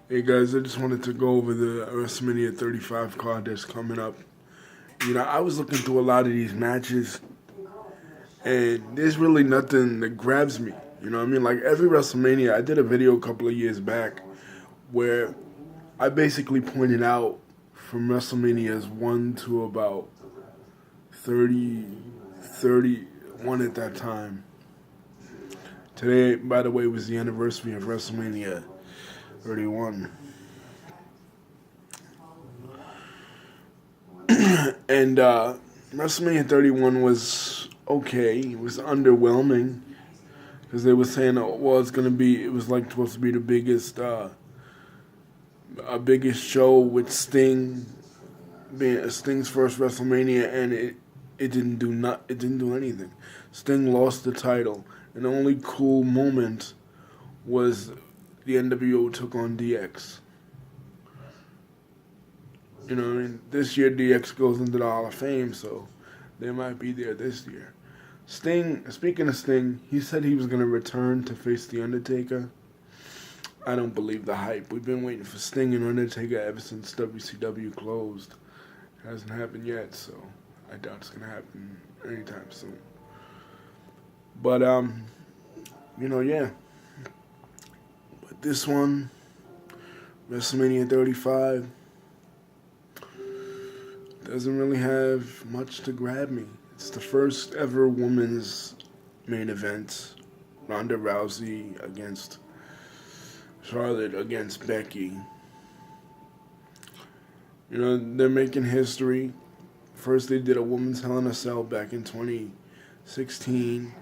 Hey guys, I just wanted to go over the WrestleMania 35 card that's coming up. I was looking through a lot of these matches, and there's really nothing that grabs me. You know what I mean? Like every WrestleMania, I did a video a couple of years back where I basically pointed out from WrestleManias 1 to about 30, 31 at that time. Today, by the way, was the anniversary of WrestleMania 31. And WrestleMania 31 was okay. It was underwhelming because they were saying, oh, well, it was like supposed to be the biggest show with Sting being Sting's first WrestleMania, and it didn't do anything. Sting lost the title, and the only cool moment was the NWO took on DX. You know what I mean? This year DX goes into the Hall of Fame, so they might be there this year. Speaking of Sting, he said he was going to return to face The Undertaker. I don't believe the hype. We've been waiting for Sting and Undertaker ever since WCW closed. It hasn't happened yet, so I doubt it's going to happen anytime soon. But, yeah. But this one, WrestleMania 35, doesn't really have much to grab me. It's the first ever women's main event. Ronda Rousey against Charlotte against Becky. They're making history. First they did a women's Hell in a Cell back in 2016.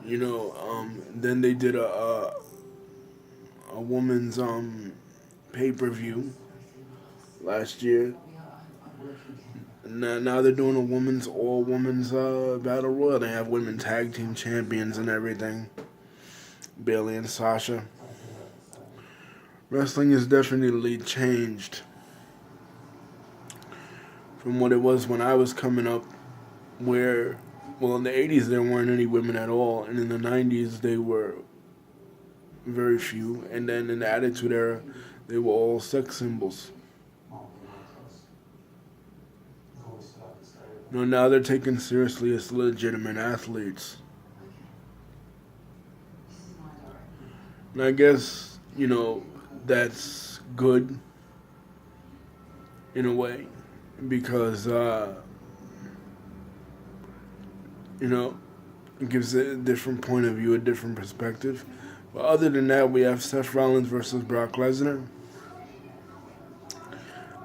Then they did a women's pay-per-view last year. Now they're doing a all women's battle royal. They have women tag team champions and everything. Bayley and Sasha. Wrestling has definitely changed from what it was when I was coming up, where, well, in the 80s there weren't any women at all, and in the 90s they were very few, and then in the Attitude Era they were all sex symbols. Now they're taken seriously as legitimate athletes. And I guess, that's good in a way because, it gives a different point of view, a different perspective. But other than that, we have Seth Rollins versus Brock Lesnar.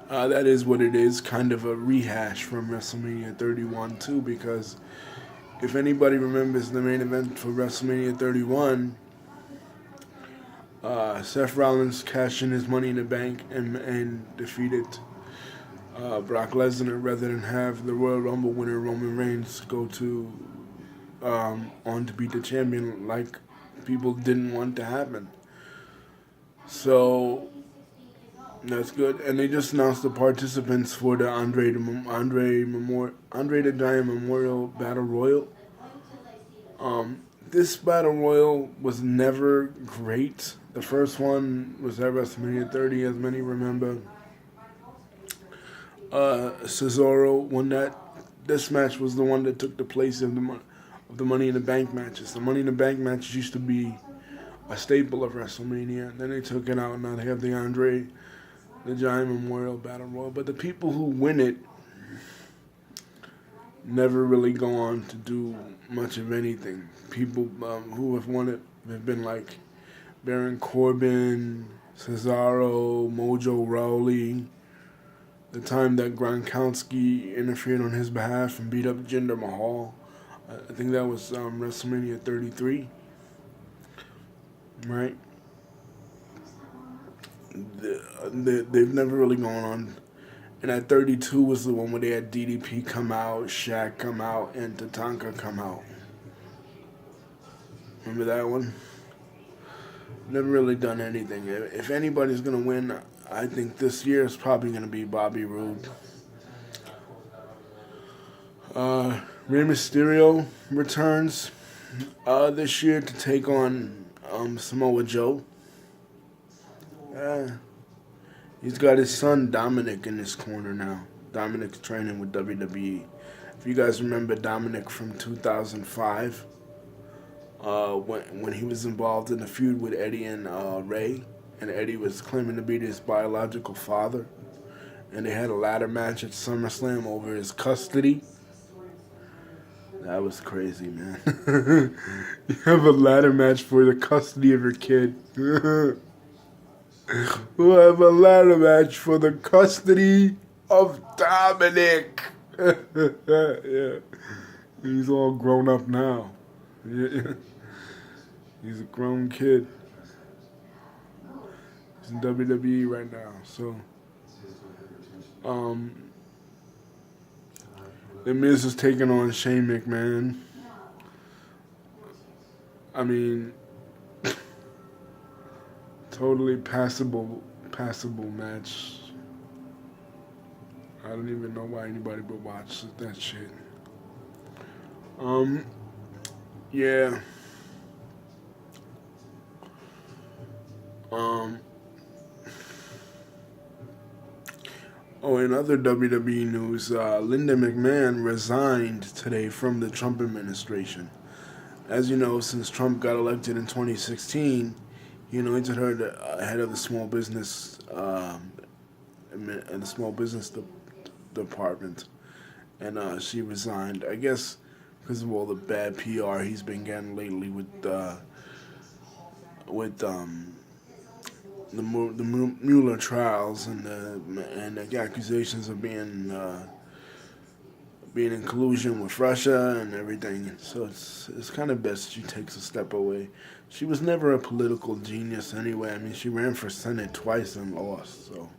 That is what it is, kind of a rehash from WrestleMania 31 too, because if anybody remembers the main event for WrestleMania 31, Seth Rollins cashed in his Money in the Bank and defeated Brock Lesnar rather than have the Royal Rumble winner Roman Reigns go on to beat the champion like people didn't want to happen. So that's good. And they just announced the participants for the Andre the Giant Memorial Battle Royal. This Battle Royal was never great. The first one was at WrestleMania 30, as many remember. Cesaro won that. This match was the one that took the place of the Money in the Bank matches. The Money in the Bank matches used to be a staple of WrestleMania. Then they took it out. Now they have the Andre the Giant Memorial Battle Royal. But the people who win it never really go on to do much of anything. People who have won it have been like Baron Corbin, Cesaro, Mojo Rawley. The time that Gronkowski interfered on his behalf and beat up Jinder Mahal. I think that was WrestleMania 33. Right? They've never really gone on. And at 32 was the one where they had DDP come out, Shaq come out, and Tatanka come out. Remember that one? Never really done anything. If anybody's going to win, I think this year is probably going to be Bobby Roode. Rey Mysterio returns this year to take on Samoa Joe. He's got his son Dominic in his corner now. Dominic's training with WWE. If you guys remember Dominic from 2005, when he was involved in a feud with Eddie and Ray, and Eddie was claiming to be his biological father, and they had a ladder match at SummerSlam over his custody. That was crazy, man. You have a ladder match for the custody of your kid. We'll have a ladder match for the custody of Dominic. Yeah. He's all grown up now. Yeah. He's a grown kid. He's in WWE right now. So, The Miz is taking on Shane McMahon. I mean, totally passable match. I don't even know why anybody would watch that shit. Yeah. In other WWE news, Linda McMahon resigned today from the Trump administration. As you know, since Trump got elected in 2016, he anointed her the head of the small business department, and she resigned. I guess because of all the bad PR he's been getting lately with the Mueller trials and the accusations of being in collusion with Russia and everything. So it's kind of best she takes a step away. She was never a political genius anyway. I mean, she ran for Senate twice and lost. So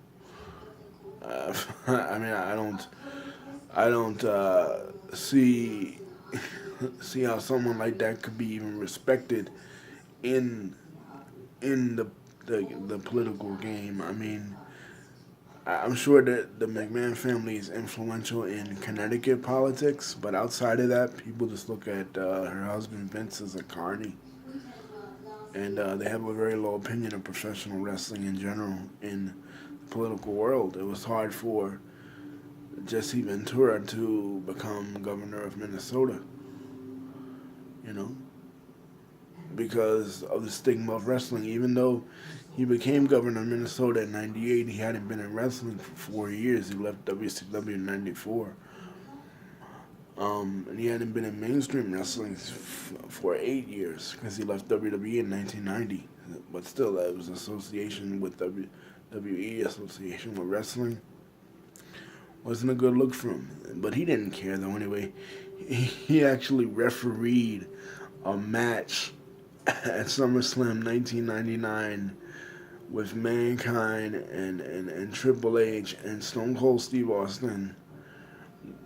I mean, I don't see how someone like that could be even respected in the political game. I mean, I'm sure that the McMahon family is influential in Connecticut politics, but outside of that, people just look at her husband Vince as a carny, and they have a very low opinion of professional wrestling in general in the political world. It was hard for Jesse Ventura to become governor of Minnesota, because of the stigma of wrestling. Even though he became governor of Minnesota in '98, he hadn't been in wrestling for 4 years. He left WCW in '94. And he hadn't been in mainstream wrestling for 8 years because he left WWE in 1990. But still, that was association with WWE, association with wrestling. Wasn't a good look for him. But he didn't care, though, anyway. He actually refereed a match at SummerSlam 1999 with Mankind and Triple H and Stone Cold Steve Austin,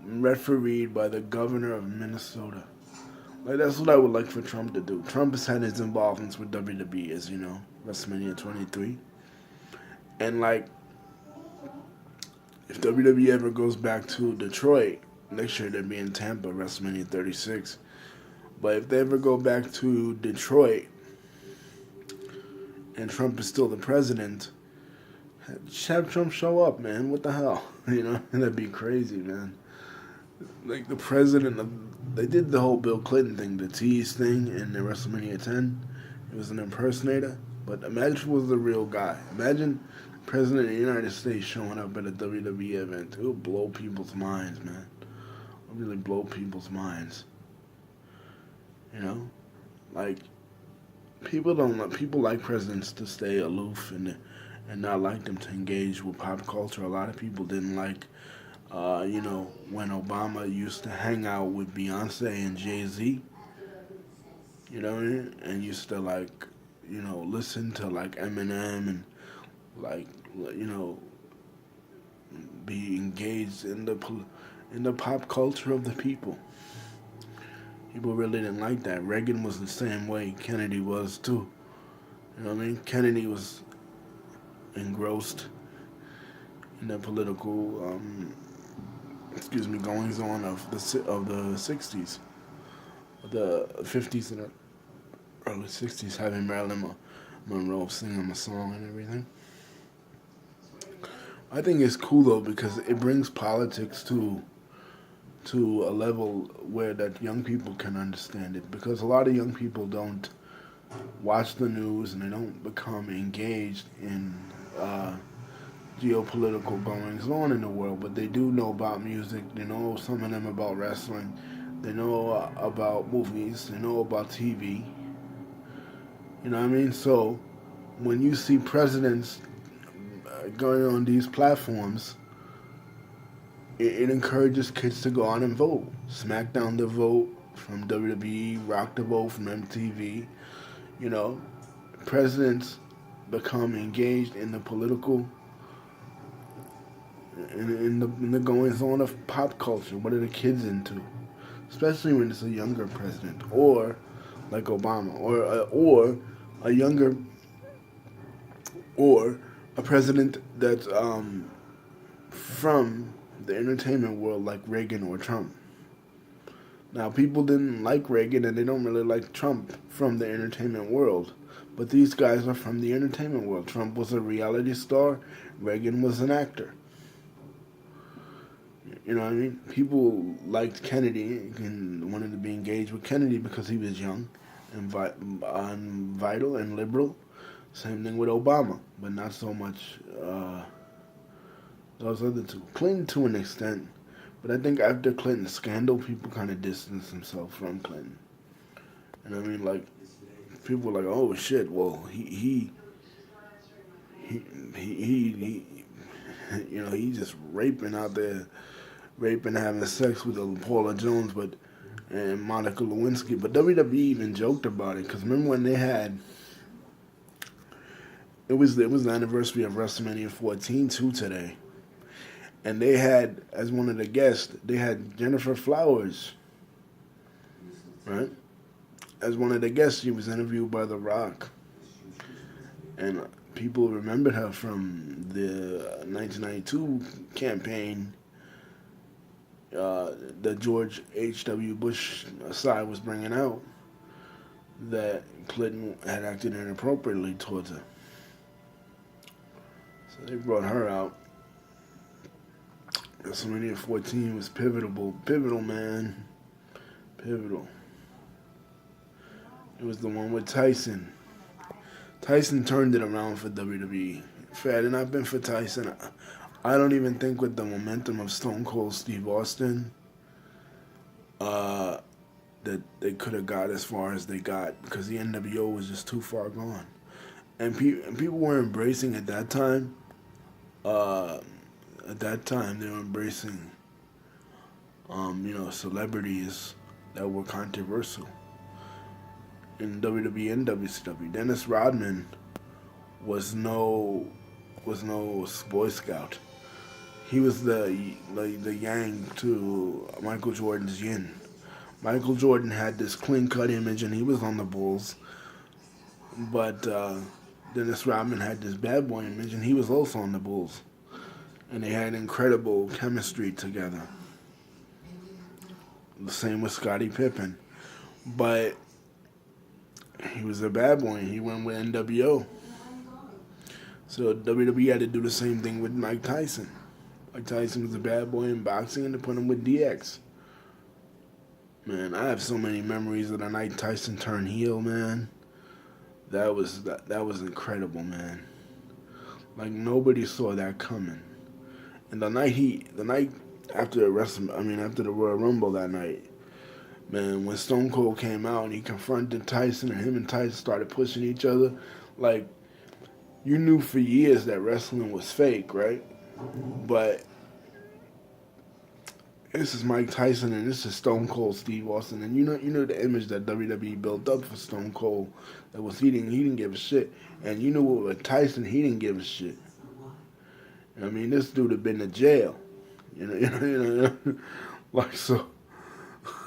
refereed by the governor of Minnesota. Like, that's what I would like for Trump to do. Trump has had his involvements with WWE, as you know, WrestleMania 23. And, like, if WWE ever goes back to Detroit, next year they'd be in Tampa, WrestleMania 36. But if they ever go back to Detroit and Trump is still the president, just have Trump show up, man. What the hell? That'd be crazy, man. Like the president they did the whole Bill Clinton thing, the tease thing in the WrestleMania 10. It was an impersonator. But imagine if it was the real guy. Imagine the president of the United States showing up at a WWE event. It would blow people's minds, man. It would really blow people's minds. Like, people like presidents to stay aloof and not like them to engage with pop culture. A lot of people didn't like, when Obama used to hang out with Beyonce and Jay-Z, and used to, like, listen to, like, Eminem and, like, be engaged in the pop culture of the people. People really didn't like that. Reagan was the same way. Kennedy was too. Kennedy was engrossed in the political, goings on of the 60s, the 50s and the early 60s, having Marilyn Monroe singing the song and everything. I think it's cool though because it brings politics to a level where that young people can understand it. Because a lot of young people don't watch the news and they don't become engaged in uh, geopolitical goings on in the world, but they do know about music. They know some of them about wrestling. They know about movies. They know about TV. You know what I mean? So when you see presidents going on these platforms, it encourages kids to go out and vote. SmackDown to vote from WWE, Rock to vote from MTV. You know, presidents become engaged in the political, in the goings on of pop culture. What are the kids into? Especially when it's a younger president, or like Obama, or a younger, or a president that's from the entertainment world, like Reagan or Trump. Now, people didn't like Reagan and they don't really like Trump from the entertainment world. But these guys are from the entertainment world. Trump was a reality star, Reagan was an actor. You know what I mean? People liked Kennedy and wanted to be engaged with Kennedy because he was young and vital and liberal. Same thing with Obama, but not so much those other two. Clinton to an extent, but I think after Clinton's scandal, people kind of distanced themselves from Clinton. And I mean, like, people were like, "Oh shit! Well, he you know, he just raping out there, raping, having sex with Paula Jones, but and Monica Lewinsky." But WWE even joked about it because remember when they had it was the anniversary of WrestleMania 14 too today, and they had as one of the guests they had Jennifer Flowers, right? As one of the guests, she was interviewed by The Rock, and people remembered her from the 1992 campaign that George H.W. Bush side was bringing out that Clinton had acted inappropriately towards her. So they brought her out. WrestleMania 14 was pivotal, man, pivotal. It was the one with Tyson. Tyson turned it around for WWE. If it had not been for Tyson, I don't even think with the momentum of Stone Cold Steve Austin that they could have got as far as they got because the NWO was just too far gone. And people were embracing at that time. At that time, they were embracing, celebrities that were controversial in WWE and WCW. Dennis Rodman was no Boy Scout. He was the yang to Michael Jordan's yin. Michael Jordan had this clean cut image and he was on the Bulls, but Dennis Rodman had this bad boy image and he was also on the Bulls, and they had incredible chemistry together. The same with Scottie Pippen, but he was a bad boy and he went with NWO. So WWE had to do the same thing with Mike Tyson. Mike Tyson was a bad boy in boxing and they put him with DX. Man, I have so many memories of the night Tyson turned heel, man. That was incredible, man. Like nobody saw that coming. And the night after after the Royal Rumble that night, man, when Stone Cold came out and he confronted Tyson and him and Tyson started pushing each other, like, you knew for years that wrestling was fake, right? But this is Mike Tyson and this is Stone Cold Steve Austin, and you know the image that WWE built up for Stone Cold that was he didn't give a shit, and you know what with Tyson he didn't give a shit. I mean, this dude had been to jail, you know, like so.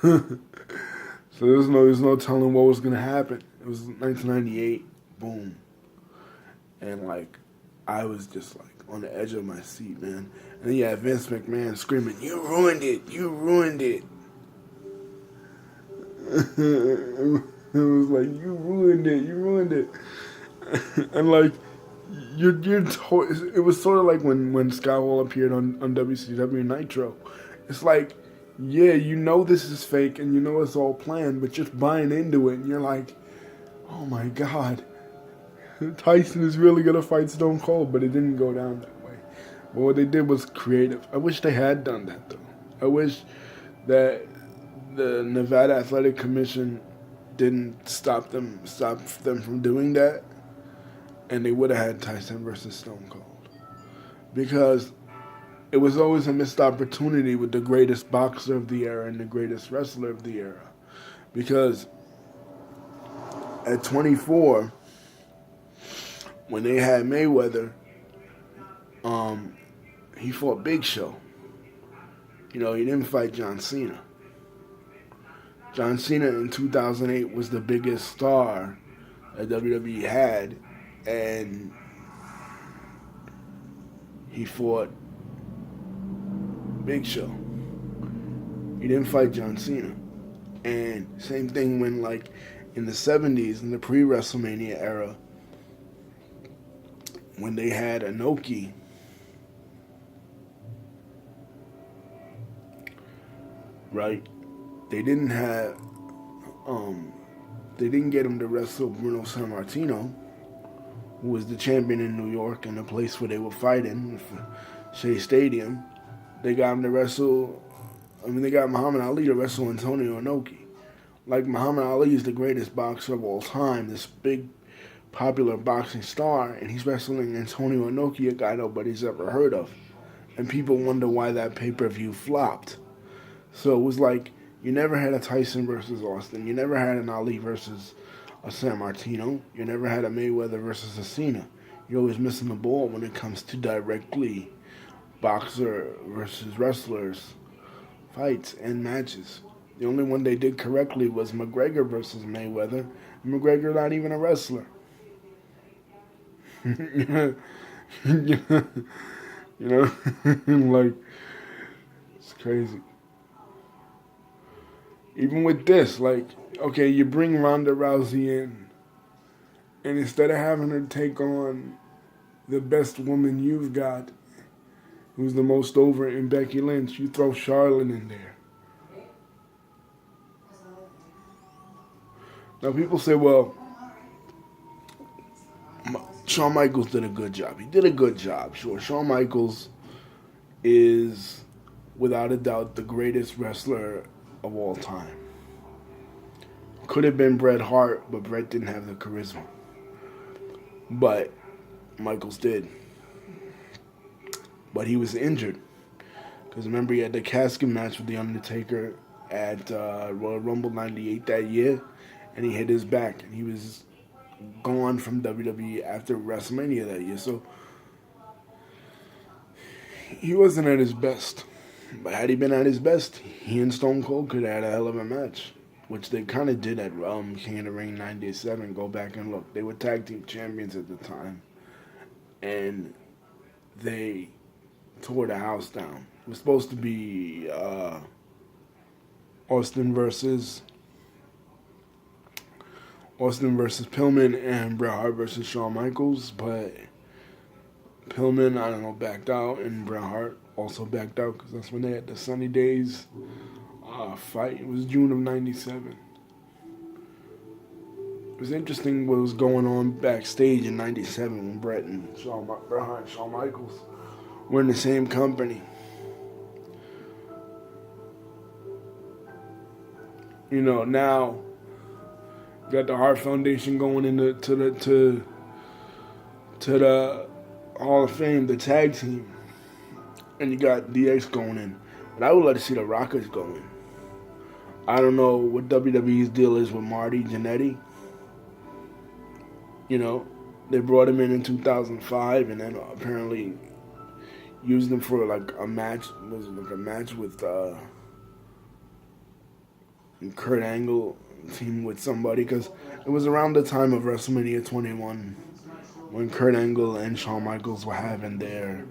So there's no telling what was gonna happen. It was 1998, boom, and like I was just like on the edge of my seat, man. And then you had Vince McMahon screaming, "You ruined it! You ruined it!" It was like, "You ruined it! You ruined it!" And like it was sort of like when Scott Hall appeared on WCW Nitro. It's like, yeah, you know this is fake and you know it's all planned, but just buying into it and you're like, oh my God, Tyson is really gonna fight Stone Cold, but it didn't go down that way. But what they did was creative. I wish they had done that though. I wish that the Nevada Athletic Commission didn't stop them from doing that, and they would have had Tyson versus Stone Cold, because it was always a missed opportunity with the greatest boxer of the era and the greatest wrestler of the era, because at 24, when they had Mayweather, he fought Big Show. You know, he didn't fight John Cena. John Cena in 2008 was the biggest star that WWE had, and he fought Big Show. He didn't fight John Cena. And same thing when, like, in the 70s, in the pre-WrestleMania era, when they had Inoki, right? They didn't get him to wrestle Bruno Sammartino, who was the champion in New York and the place where they were fighting, Shea Stadium. They got him to wrestle, they got Muhammad Ali to wrestle Antonio Inoki. Like, Muhammad Ali is the greatest boxer of all time, this big, popular boxing star, and he's wrestling Antonio Inoki, a guy nobody's ever heard of. And people wonder why that pay-per-view flopped. So it was like, you never had a Tyson versus Austin. You never had an Ali versus a Sammartino. You never had a Mayweather versus a Cena. You're always missing the ball when it comes to directly boxer versus wrestlers fights and matches. The only one they did correctly was McGregor versus Mayweather. McGregor not even a wrestler. you know, like, it's crazy. Even with this, like, okay, you bring Ronda Rousey in, and instead of having her take on the best woman you've got, who's the most over in Becky Lynch, you throw Charlotte in there. Now people say, well, Shawn Michaels did a good job. He did a good job, sure. Shawn Michaels is, without a doubt, the greatest wrestler of all time. Could have been Bret Hart, but Bret didn't have the charisma. But Michaels did. But he was injured. Because remember, he had the casket match with The Undertaker at Royal Rumble 98 that year, and he hit his back, and he was gone from WWE after WrestleMania that year. So he wasn't at his best. But had he been at his best, he and Stone Cold could have had a hell of a match, which they kind of did at King of the Ring 97. Go back and look. They were tag team champions at the time, and they tore the house down. It was supposed to be Austin versus Pillman and Bret Hart versus Shawn Michaels, but Pillman, backed out, and Bret Hart also backed out, because that's when they had the Sunny Days fight. It was June of 97. It was interesting what was going on backstage in 97 when Bret Hart and Shawn Michaels were in the same company. You know, now you got the Hart Foundation going into to the Hall of Fame, the tag team, and you got DX going in. But I would like to see the Rockers go in. I don't know what WWE's deal is with Marty Jannetty. You know, they brought him in 2005, and then apparently used him for like a match. Was it like a match with Kurt Angle team with somebody, because it was around the time of WrestleMania 21 when Kurt Angle and Shawn Michaels were having their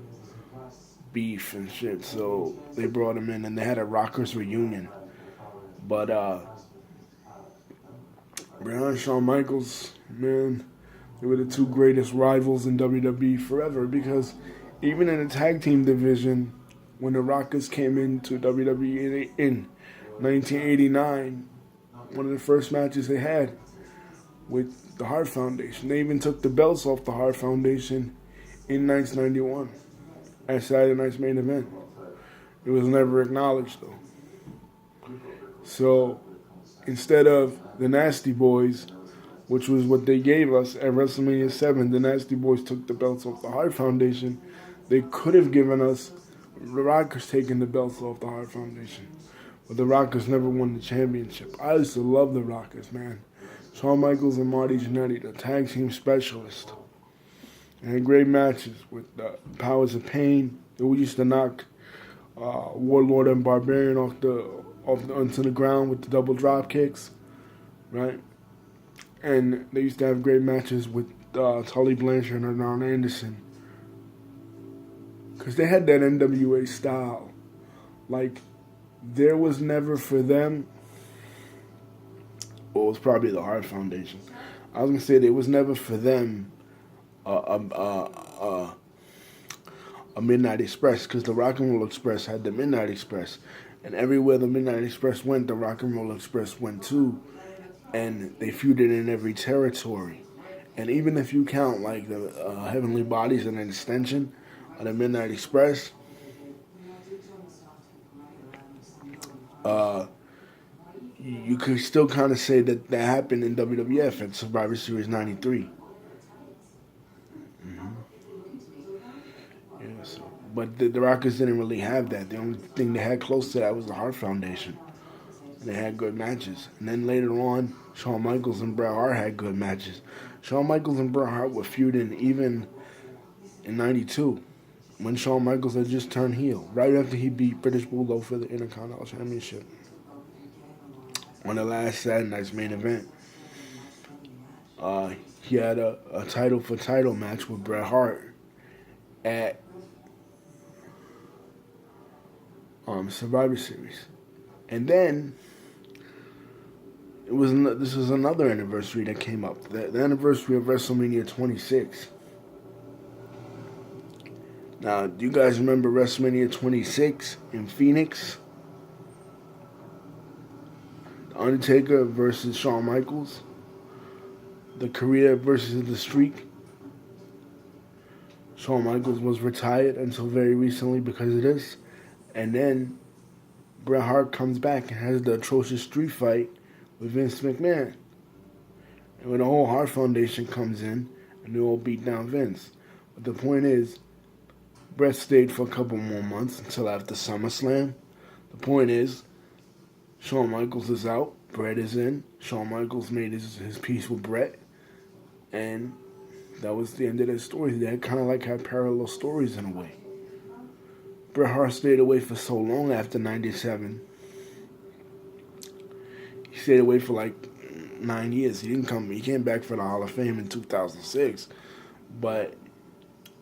beef and shit. So they brought him in, and they had a Rockers reunion. But Bret and Shawn Michaels, man, They were the two greatest rivals in WWE forever because even in the tag team division, when the Rockers came into WWE in 1989, one of the first matches they had with the Hart Foundation. They even took the belts off the Hart Foundation in 1991 at Saturday Night's Main Event. It was never acknowledged though. So instead of the Nasty Boys, which was what they gave us at WrestleMania 7, the Nasty Boys took the belts off the Hart Foundation. They could have given us the Rockers taking the belts off the Hart Foundation. But the Rockers never won the championship. I used to love the Rockers, man. Shawn Michaels and Marty Jannetty, the tag team specialist. And had great matches with Powers of Pain. They used to knock Warlord and Barbarian onto the ground with the double drop kicks, right? And they used to have great matches with Tully Blanchard and Arn Anderson. Because they had that NWA style. Like, there was never for them, well, it was probably the Hart Foundation. I was going to say there was never for them a Midnight Express, because the Rock and Roll Express had the Midnight Express. And everywhere the Midnight Express went, the Rock and Roll Express went too. And they feuded in every territory. And even if you count like the Heavenly Bodies and an extension of the Midnight Express, you could still kind of say that happened in WWF at Survivor Series 93. Yeah, but the Rockers didn't really have that. The only thing they had close to that was the Hart Foundation. They had good matches. And then later on, Shawn Michaels and Bret Hart had good matches. Shawn Michaels and Bret Hart were feuding even in 92 when Shawn Michaels had just turned heel, right after he beat British Bulldog for the Intercontinental Championship on the last Saturday Night's Main Event. He had a title for title match with Bret Hart at Survivor Series. And then this was another anniversary that came up. The anniversary of WrestleMania 26. Now, do you guys remember WrestleMania 26 in Phoenix? The Undertaker versus Shawn Michaels. The career versus the streak. Shawn Michaels was retired until very recently because of this. And then Bret Hart comes back and has the atrocious street fight with Vince McMahon. And when the whole Hart Foundation comes in, and they all beat down Vince. But the point is, Bret stayed for a couple more months until after SummerSlam. The point is, Shawn Michaels is out, Bret is in. Shawn Michaels made his peace with Bret. And that was the end of their story. They kind of had parallel stories in a way. Bret Hart stayed away for so long after 97. He stayed away for like 9 years. He came back for the Hall of Fame in 2006. But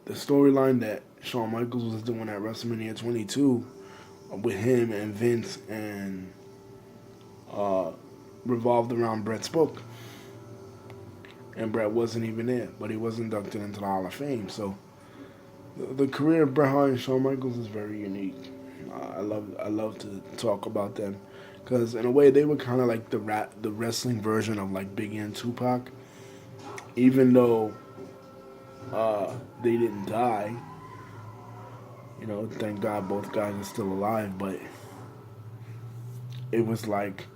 the storyline that Shawn Michaels was doing at WrestleMania 22 with him and Vince and revolved around Bret's book. And Bret wasn't even there, but he was inducted into the Hall of Fame. So the career of Bret Hart and Shawn Michaels is very unique. I love to talk about them because in a way they were kind of like the wrestling version of like Biggie and Tupac. Even though they didn't die, thank God both guys are still alive. But it was like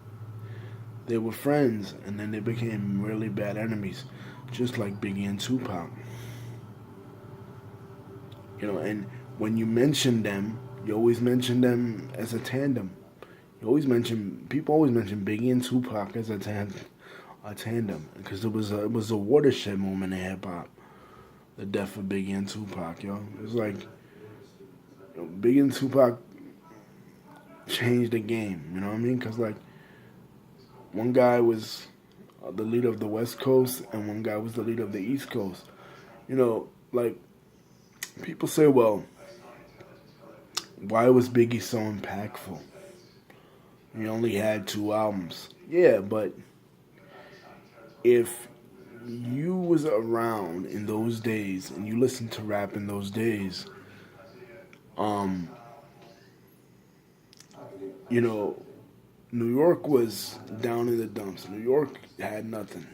they were friends, and then they became really bad enemies, just like Biggie and Tupac. And when you mention them, you always mention them as a tandem. People always mention Biggie and Tupac as a tandem, because it was a watershed moment in hip hop. The death of Biggie and Tupac, It was like Biggie and Tupac changed the game. You know what I mean? Because like one guy was the leader of the West Coast, and one guy was the leader of the East Coast. Like people say, well, why was Biggie so impactful? He only had 2 albums. Yeah, but if you was around in those days and you listened to rap in those days, um, you know, New York was down in the dumps. New York had nothing.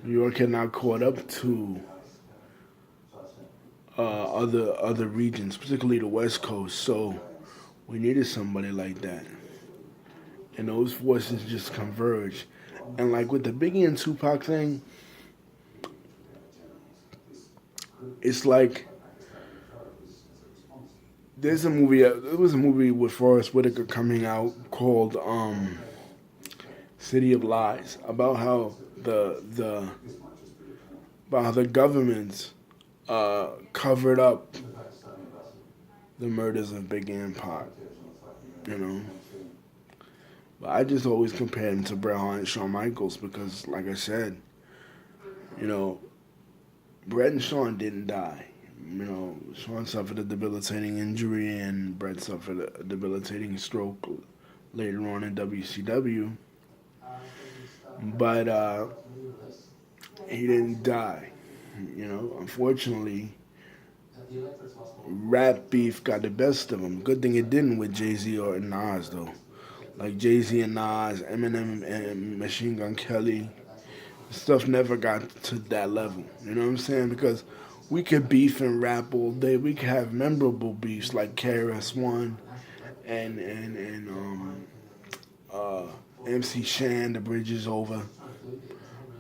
New York had not caught up to other regions, particularly the West Coast. So we needed somebody like that, and those forces just converged. And like with the Biggie and Tupac thing, it's like there was a movie with Forrest Whitaker coming out called City of Lies about how the governments covered up the murders of Biggie and Pac, you know. But I just always compare him to Bret Hart and Shawn Michaels because, like I said, you know, Bret and Shawn didn't die. You know, Shawn suffered a debilitating injury and Bret suffered a debilitating stroke later on in WCW. But he didn't die. You know, unfortunately, rap beef got the best of him. Good thing it didn't with Jay-Z or Nas, though. Like Jay-Z and Nas, Eminem and Machine Gun Kelly, stuff never got to that level. You know what I'm saying? Because we could beef and rap all day. We could have memorable beefs like KRS-One and MC Shan, The Bridge Is Over,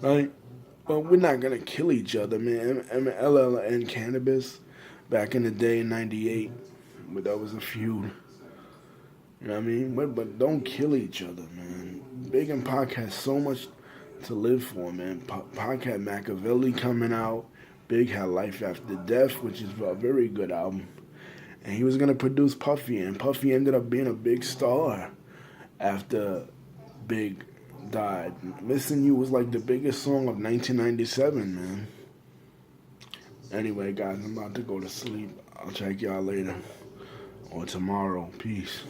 right? But we're not gonna kill each other, man. LL and Cannabis back in the day in '98, but that was a feud. You know what I mean? But don't kill each other, man. Big and Pac has so much to live for, man. Pac had Machiavelli coming out. Big had Life After Death, which is a very good album. And he was going to produce Puffy, and Puffy ended up being a big star after Big died. Missing You was like the biggest song of 1997, man. Anyway, guys, I'm about to go to sleep. I'll check y'all later or tomorrow. Peace.